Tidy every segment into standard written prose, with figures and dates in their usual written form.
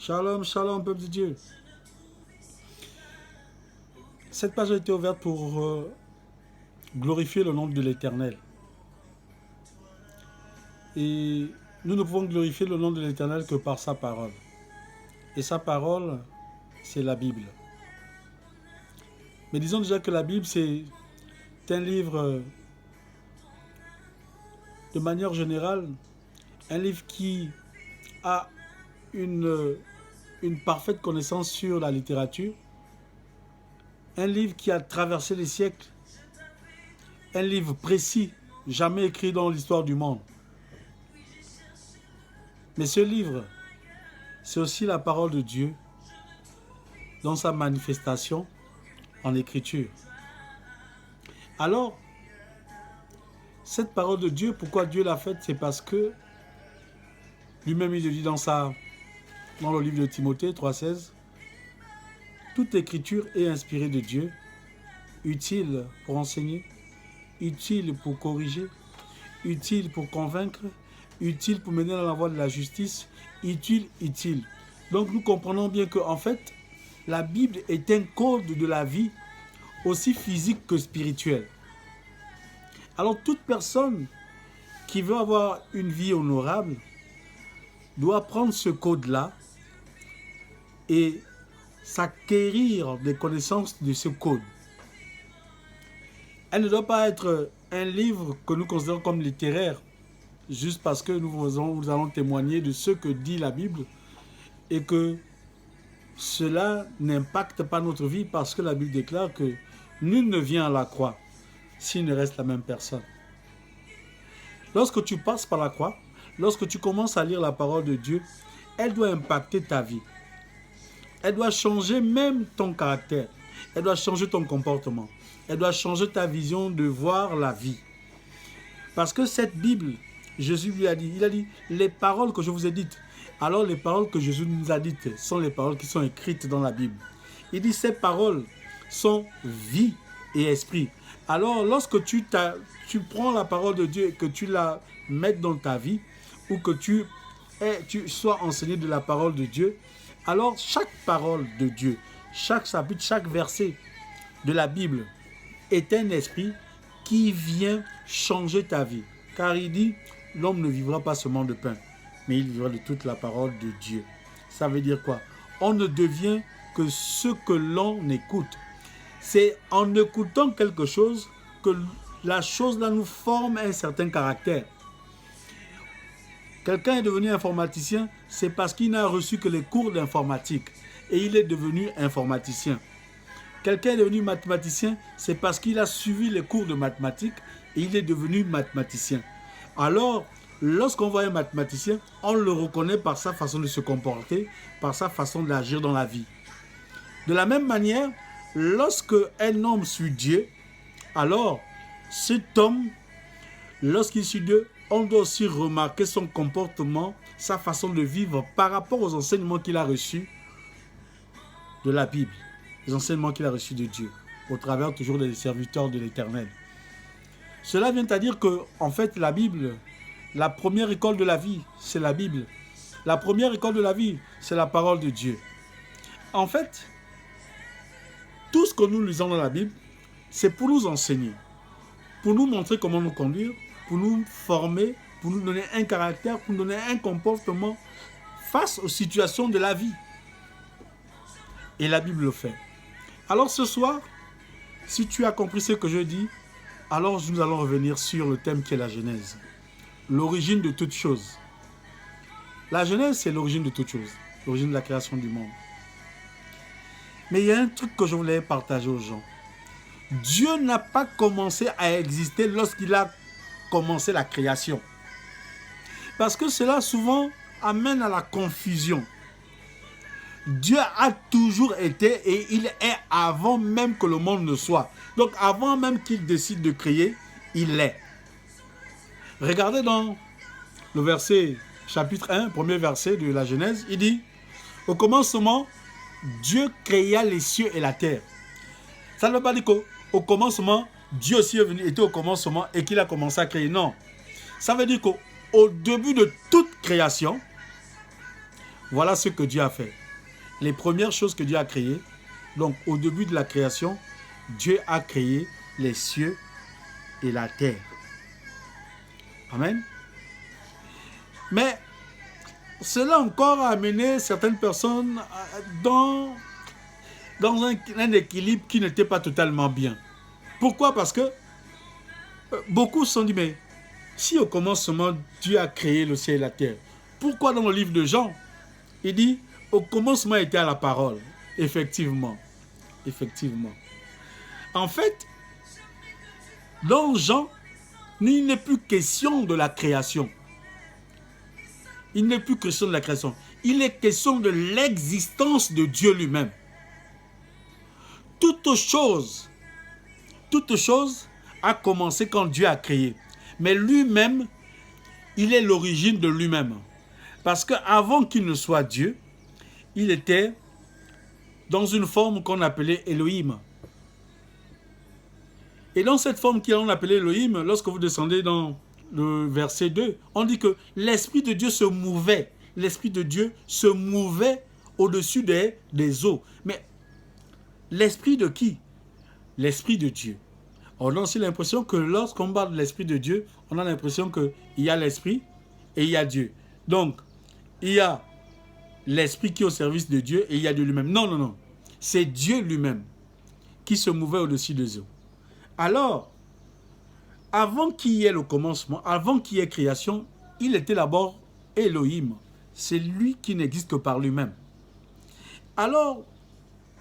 Shalom, shalom, peuple de Dieu. Cette page a été ouverte pour glorifier le nom de l'Éternel. Et nous ne pouvons glorifier le nom de l'Éternel que par sa parole. Et sa parole, c'est la Bible. Mais disons déjà que la Bible, c'est un livre, de manière générale, un livre qui a une parfaite connaissance sur la littérature, un livre qui a traversé les siècles, un livre précis, jamais écrit dans l'histoire du monde. Mais ce livre, c'est aussi la parole de Dieu dans sa manifestation en écriture. Alors, cette parole de Dieu, pourquoi Dieu l'a faite? C'est parce que lui-même, il le dit dans le livre de Timothée 3,16, toute écriture est inspirée de Dieu, utile pour enseigner, utile pour corriger, utile pour convaincre, utile pour mener dans la voie de la justice, utile. Donc nous comprenons bien qu'en fait, la Bible est un code de la vie, aussi physique que spirituelle. Alors toute personne qui veut avoir une vie honorable doit prendre ce code-là et s'acquérir des connaissances de ce code. Elle ne doit pas être un livre que nous considérons comme littéraire, juste parce que nous allons témoigner de ce que dit la Bible et que cela n'impacte pas notre vie parce que la Bible déclare que nul ne vient à la croix s'il ne reste la même personne. Lorsque tu passes par la croix, lorsque tu commences à lire la parole de Dieu, elle doit impacter ta vie. Elle doit changer même ton caractère. Elle doit changer ton comportement. Elle doit changer ta vision de voir la vie. Parce que cette Bible, Jésus lui a dit, il a dit, les paroles que je vous ai dites. Alors les paroles que Jésus nous a dites sont les paroles qui sont écrites dans la Bible. Il dit, ces paroles sont vie et esprit. Alors lorsque tu prends la parole de Dieu et que tu la mets dans ta vie, ou que tu sois enseigné de la parole de Dieu, alors chaque parole de Dieu, chaque chapitre, chaque verset de la Bible est un esprit qui vient changer ta vie. Car il dit, l'homme ne vivra pas seulement de pain, mais il vivra de toute la parole de Dieu. Ça veut dire quoi? On ne devient que ce que l'on écoute. C'est en écoutant quelque chose que la chose là nous forme un certain caractère. Quelqu'un est devenu informaticien, c'est parce qu'il n'a reçu que les cours d'informatique et il est devenu informaticien. Quelqu'un est devenu mathématicien, c'est parce qu'il a suivi les cours de mathématiques et il est devenu mathématicien. Alors, lorsqu'on voit un mathématicien, on le reconnaît par sa façon de se comporter, par sa façon d'agir dans la vie. De la même manière, lorsque un homme suit Dieu, alors cet homme, lorsqu'il suit Dieu, on doit aussi remarquer son comportement, sa façon de vivre par rapport aux enseignements qu'il a reçus de la Bible, les enseignements qu'il a reçus de Dieu, au travers toujours des serviteurs de l'Éternel. Cela vient à dire que, en fait, la Bible, la première école de la vie, c'est la Bible. La première école de la vie, c'est la parole de Dieu. En fait, tout ce que nous lisons dans la Bible, c'est pour nous enseigner, pour nous montrer comment nous conduire, pour nous former, pour nous donner un caractère, pour nous donner un comportement face aux situations de la vie. Et la Bible le fait. Alors ce soir, si tu as compris ce que je dis, alors nous allons revenir sur le thème qui est la Genèse. L'origine de toute chose. La Genèse, c'est l'origine de toute chose. L'origine de la création du monde. Mais il y a un truc que je voulais partager aux gens. Dieu n'a pas commencé à exister lorsqu'il a commencé la création. Parce que cela souvent amène à la confusion. Dieu a toujours été et il est avant même que le monde ne soit. Donc avant même qu'il décide de créer, il est. Regardez dans le verset, chapitre 1, premier verset de la Genèse, il dit, au commencement, Dieu créa les cieux et la terre. Ça ne veut pas dire qu'au commencement, Dieu aussi est venu, était au commencement et qu'il a commencé à créer. Non. Ça veut dire qu'au début de toute création, Voilà ce que Dieu a fait. Les premières choses que Dieu a créées, donc au début de la création, Dieu a créé les cieux et la terre. Amen. Mais cela encore a amené certaines personnes dans un équilibre qui n'était pas totalement bien. Pourquoi? Parce que beaucoup se sont dit, mais si au commencement Dieu a créé le ciel et la terre, pourquoi dans le livre de Jean, il dit, au commencement était la parole. Effectivement. Effectivement. En fait, dans Jean, il n'est plus question de la création. Il n'est plus question de la création. Il est question de l'existence de Dieu lui-même. Toute chose a commencé quand Dieu a créé. Mais lui-même, il est l'origine de lui-même. Parce qu'avant qu'il ne soit Dieu, il était dans une forme qu'on appelait Elohim. Et dans cette forme qu'on appelait Elohim, lorsque vous descendez dans le verset 2, on dit que l'Esprit de Dieu se mouvait. L'Esprit de Dieu se mouvait au-dessus des eaux. Mais l'Esprit de qui? L'Esprit de Dieu. On a aussi l'impression que lorsqu'on parle de l'Esprit de Dieu, on a l'impression qu'il y a l'Esprit et il y a Dieu. Donc, il y a l'Esprit qui est au service de Dieu et il y a de lui-même. Non, non, non. C'est Dieu lui-même qui se mouvait au-dessus des eaux. Alors, avant qu'il y ait le commencement, avant qu'il y ait création, il était d'abord Elohim. C'est lui qui n'existe que par lui-même. Alors,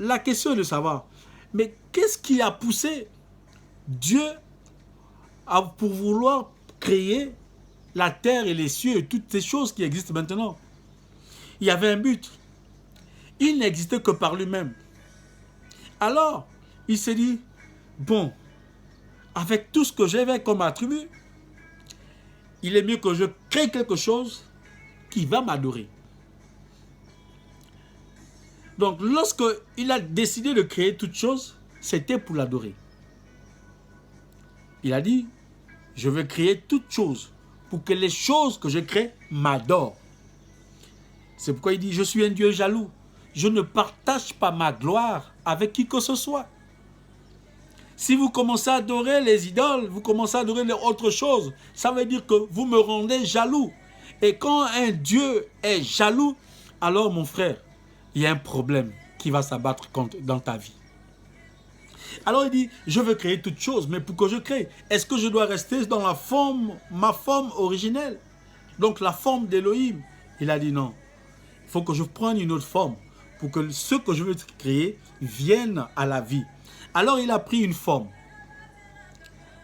la question est de savoir, mais qu'est-ce qui a poussé Dieu pour vouloir créer la terre et les cieux et toutes ces choses qui existent maintenant? Il y avait un but. Il n'existait que par lui-même. Alors, il s'est dit, bon, avec tout ce que j'avais comme attribut, il est mieux que je crée quelque chose qui va m'adorer. Donc, lorsqu'il a décidé de créer toute chose, c'était pour l'adorer. Il a dit, je vais créer toute chose pour que les choses que je crée m'adorent. C'est pourquoi il dit, je suis un Dieu jaloux. Je ne partage pas ma gloire avec qui que ce soit. Si vous commencez à adorer les idoles, vous commencez à adorer les autres choses, ça veut dire que vous me rendez jaloux. Et quand un Dieu est jaloux, alors mon frère, il y a un problème qui va s'abattre dans ta vie. Alors il dit, je veux créer toute chose, mais pour que je crée, est-ce que je dois rester dans ma forme originelle? Donc la forme d'Elohim. Il a dit non, il faut que je prenne une autre forme pour que ce que je veux créer vienne à la vie. Alors il a pris une forme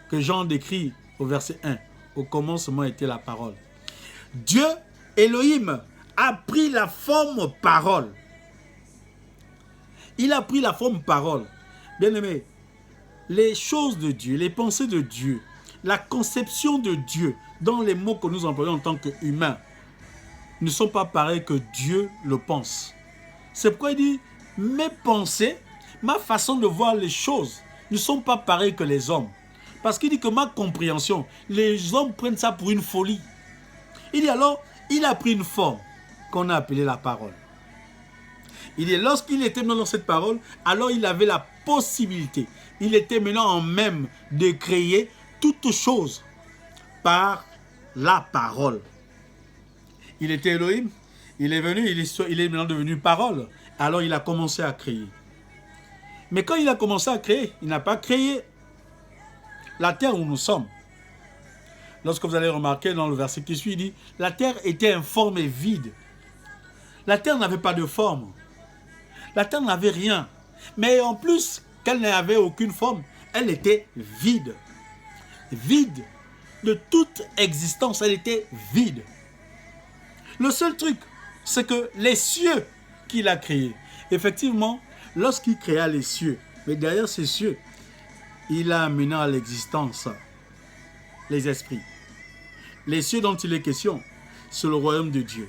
que Jean décrit au verset 1. Au commencement était la parole. Dieu, Elohim, a pris la forme parole. Il a pris la forme parole. Bien-aimé, les choses de Dieu, les pensées de Dieu, la conception de Dieu dans les mots que nous employons en tant qu'humains ne sont pas pareils que Dieu le pense. C'est pourquoi il dit, mes pensées, ma façon de voir les choses ne sont pas pareilles que les hommes. Parce qu'il dit que ma compréhension, les hommes prennent ça pour une folie. Il dit alors, il a pris une forme qu'on a appelée la parole. Il dit, lorsqu'il était dans cette parole, alors il avait la possibilité. Il était maintenant en même de créer toutes choses par la parole. Il était Elohim, il est venu, il est maintenant devenu parole. Alors il a commencé à créer. Mais quand il a commencé à créer, il n'a pas créé la terre où nous sommes. Lorsque vous allez remarquer dans le verset qui suit, il dit, la terre était informe et vide. La terre n'avait pas de forme. La terre n'avait rien. Mais en plus qu'elle n'avait aucune forme, elle était vide. Vide. De toute existence, elle était vide. Le seul truc, c'est que les cieux qu'il a créés, effectivement, lorsqu'il créa les cieux, mais derrière ces cieux, il a amené à l'existence les esprits. Les cieux dont il est question, c'est le royaume de Dieu.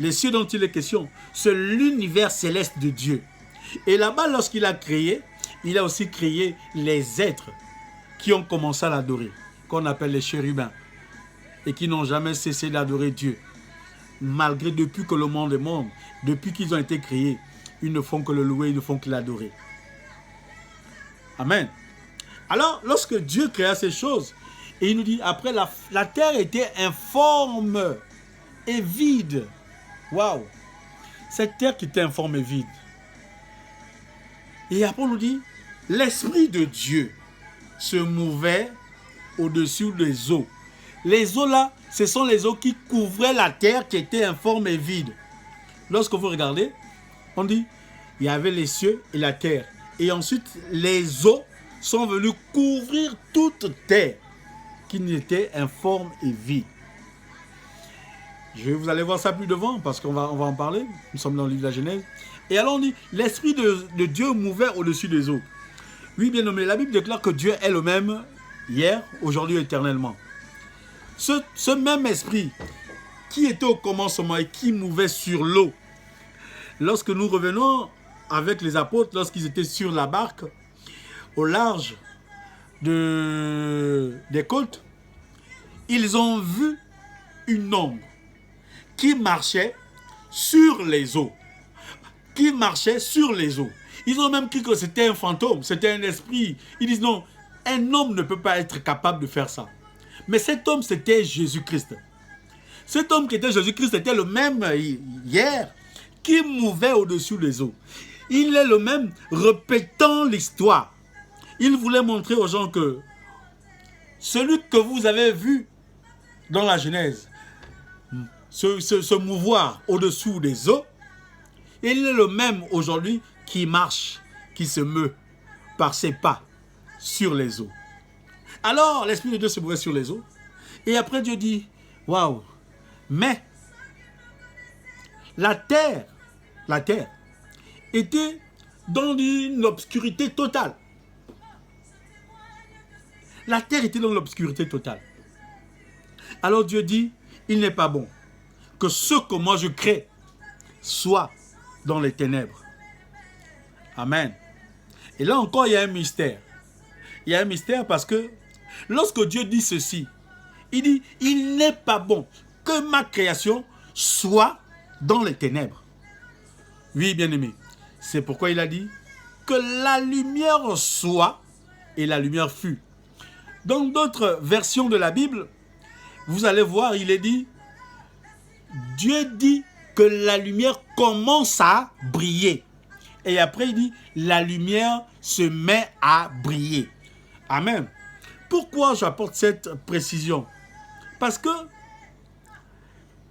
Les cieux dont il est question, c'est l'univers céleste de Dieu. Et là-bas, lorsqu'il a créé, il a aussi créé les êtres qui ont commencé à l'adorer, qu'on appelle les chérubins, et qui n'ont jamais cessé d'adorer Dieu. malgré depuis que le monde est monde, depuis qu'ils ont été créés, ils ne font que le louer, ils ne font que l'adorer. Amen. Alors, lorsque Dieu créa ces choses, et il nous dit, après, la terre était informe et vide. Waouh! Cette terre qui était informe et vide. Et après, on nous dit, l'Esprit de Dieu se mouvait au-dessus des eaux. Les eaux là, ce sont les eaux qui couvraient la terre qui était informe et vide. Lorsque vous regardez, on dit, il y avait les cieux et la terre. Et ensuite, les eaux sont venues couvrir toute terre qui n'était informe et vide. Vous allez voir ça plus devant parce qu'on va en parler. Nous sommes dans le livre de la Genèse. Et alors on dit, l'Esprit de Dieu mouvait au-dessus des eaux. Oui, bien nommé, la Bible déclare que Dieu est le même hier, aujourd'hui, éternellement. Ce même esprit qui était au commencement et qui mouvait sur l'eau, lorsque nous revenons avec les apôtres, lorsqu'ils étaient sur la barque, au large des côtes, ils ont vu une ombre qui marchait sur les eaux. Qui marchait sur les eaux. Ils ont même cru que c'était un fantôme, c'était un esprit. Ils disent non, un homme ne peut pas être capable de faire ça. Mais cet homme, c'était Jésus-Christ. Cet homme qui était Jésus-Christ était le même hier, qui mouvait au-dessus des eaux. Il est le même répétant l'histoire. Il voulait montrer aux gens que celui que vous avez vu dans la Genèse, se mouvoir au-dessous des eaux, il est le même aujourd'hui qui marche, qui se meut par ses pas sur les eaux. Alors, l'Esprit de Dieu se mouvait sur les eaux. Et après, Dieu dit, waouh, mais la terre était dans une obscurité totale. La terre était dans l'obscurité totale. Alors Dieu dit, il n'est pas bon que ce que moi je crée soit dans les ténèbres. Amen. Et là encore, il y a un mystère. Il y a un mystère parce que lorsque Dieu dit ceci, il dit, il n'est pas bon que ma création soit dans les ténèbres. Oui, bien-aimé. C'est pourquoi il a dit que la lumière soit et la lumière fut. Dans d'autres versions de la Bible, vous allez voir, il est dit, Dieu dit que la lumière commence à briller. Et après, il dit, la lumière se met à briller. Amen. Pourquoi j'apporte cette précision? Parce que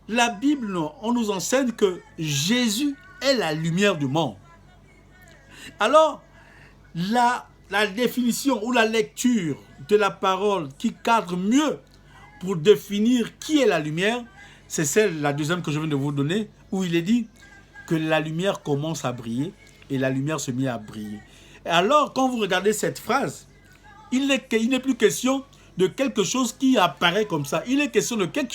la Bible, on nous enseigne que Jésus est la lumière du monde. Alors, la définition ou la lecture de la parole qui cadre mieux pour définir qui est la lumière, c'est celle, la deuxième que je viens de vous donner, où il est dit que la lumière commence à briller et la lumière se met à briller. Et alors, quand vous regardez cette phrase, il n'est plus question de quelque chose qui apparaît comme ça. Il est question de quelque